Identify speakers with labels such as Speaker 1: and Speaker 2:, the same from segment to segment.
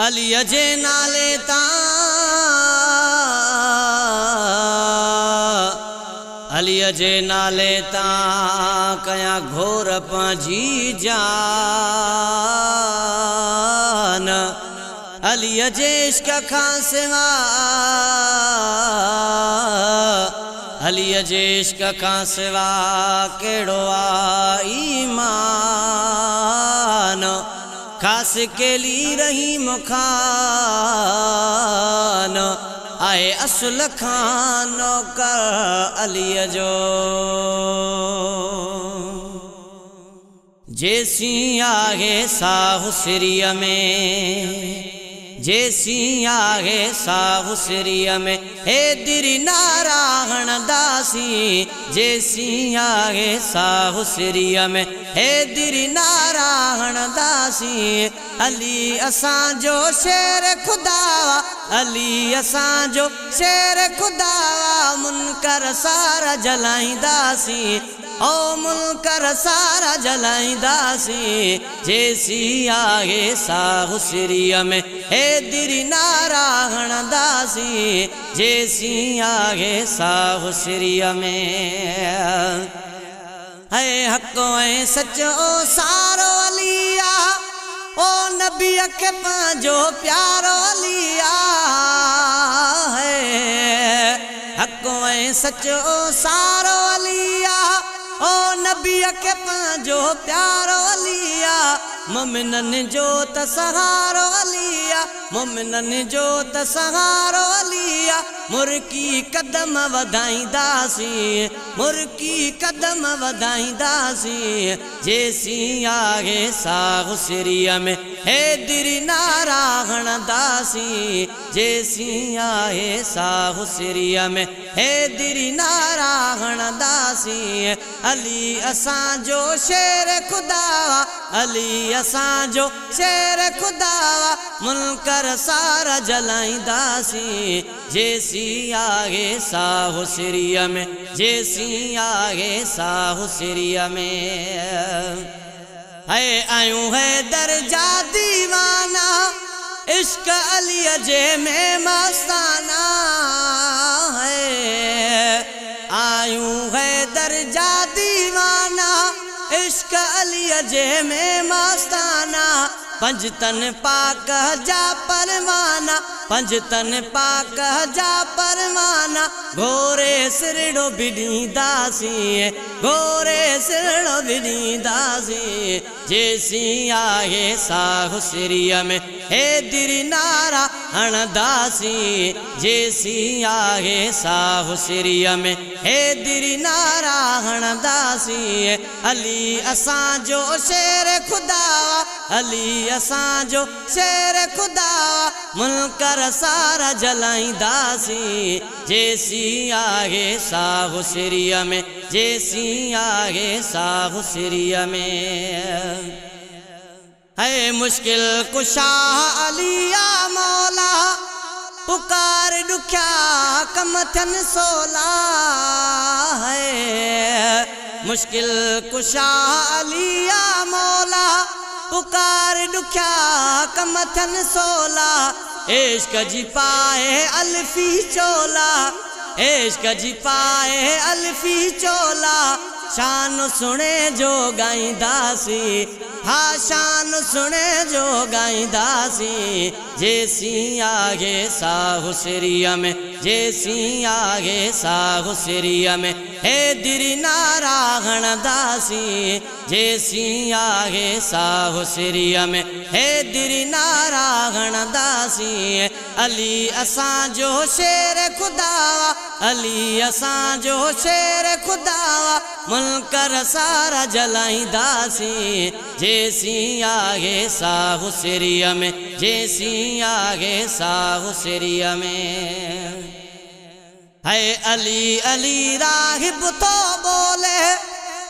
Speaker 1: अली जे नाले तां अली जे नाले तां कया घोर पंहिंजी जान। अली जे इश्क खां सिवा अली जे इश्क खां सिवा कहिड़ो आहे ईमान। खास केली रहीम खान आए असुल खान नौकर अली जो। जेसी आहे साहु सिरिय में जेसी आहे साहु सिरिय में हे दिरी नारायण दासी। जेसी आहे साहु सिरिय में हे दिरी नारायण दासी। अली असांजो शेर खुदा अली असांजो शेर खुदा मुनकर सारा जलाईंदासी ओ मुनकर सारा जलाईंदासी। जेसी आहे साहु सिरिय में हे दिरी नारायण दासी। जेसी आहे साहु सिरिय में है हको ऐं सचो सारो अलिया ओ नबी के पांजो प्यारो अलिया है। हको ऐं सचो सारो अलिया ओ नबी के पांजो प्यारो अलिया। मोमिनन जो त सहारो अलिया मोमिनन जो त सहारो अलिया। मुर्की कदम वधाईंदासी मुर्की कदम वधाईंदासी। जेसी आहे साहु सिरिय में हे दिरी नारायण दासी। जेसी आहे साहु सिरिय में हे दिरी नारायण दासी। अली असांजो शेर खुदा अली असांजो शेर खुदा मुनकर सारा जलाईंदासी। जेसी आहे साहु सिरिय में जेसी आहे साहु सिरिय में है आयूं है दर्जा दीवाना इश्क अली जे में मस्ताना है। आयूं है दर्जा दीवाना इश्क अली जे में मस्ताना। पंजतन पाक जा परवाना पंजतन पाक जा परवाना। घोरे सिरड़ो बिड़ींदासी घोरे सिरड़ो बिड़ींदासी। जेसी आहे साहु सिरिय में हे दिरी नारायण दासी। जेसी आहे साहु सिरिय में हे दिरी नारायण दासी। अली असांजो शेर खुदा अली असांजो शेर खुदा मुनकर सारा जलाईंदासी। जेसी आहे साहु सिरिय में जेसी आहे साहु सिरिय में है मुश्किल कुशा अलिया मौला। पुकार दुख्या कम थन सोला है। मुश्किल कुशा अलिया मौला पुकार दुख्या कम थन सोला। इश्क जी पाए अल्फी चोला इश्क जी पाए अल्फी चोला। शान सुने जो गाईंदासी हा शान सुने जो गाईंदासी। जेसी आहे साहु सिरिय में जेसी आहे साहु सिरिय में हे दिरी नारायण दासी। जेसी आहे साहु सिरिय में हे दिरी नारायण दासी। अली असांजो शेर खुदा अली असांजो शेर खुदा मुनकर सारा जलाईंदासी। जेसी आहे साहु सिरिय में जेसी आहे साहु सिरिय में है अली अली राहिब तो बोले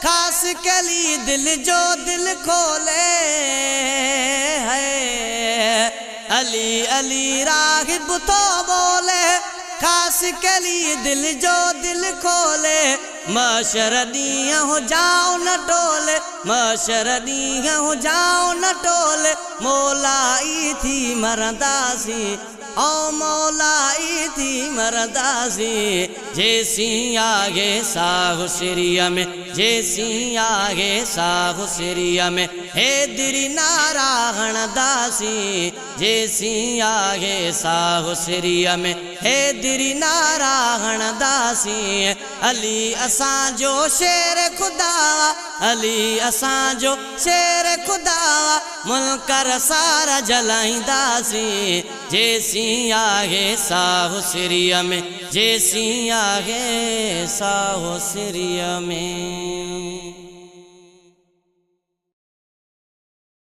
Speaker 1: खास कली दिल जो दिल खोले है। अली अली राहिब तो बोले खास के लिए दिल जो दिल खोले मशर ॾींहं हो जाओ न टोले मशर ॾींहं हो जाओ न टोले मौलाई थी मरंदासीं ओ मौलाई थी मरंदासीं जेसी आगे साहु सिरिया में जेसी आगे साहु सिरिया में हे दिरी नारा हणदासीं जेसी आगे साहु सिरिया में हे दिरी नारा हणदासीं अली असांजो शेर खुदा अली असांजो शेर खुदा मुनकर सारा जलाईंदासीं जेसी आगे साहु सिरिया में जेसी आगे साहु सिरिया में।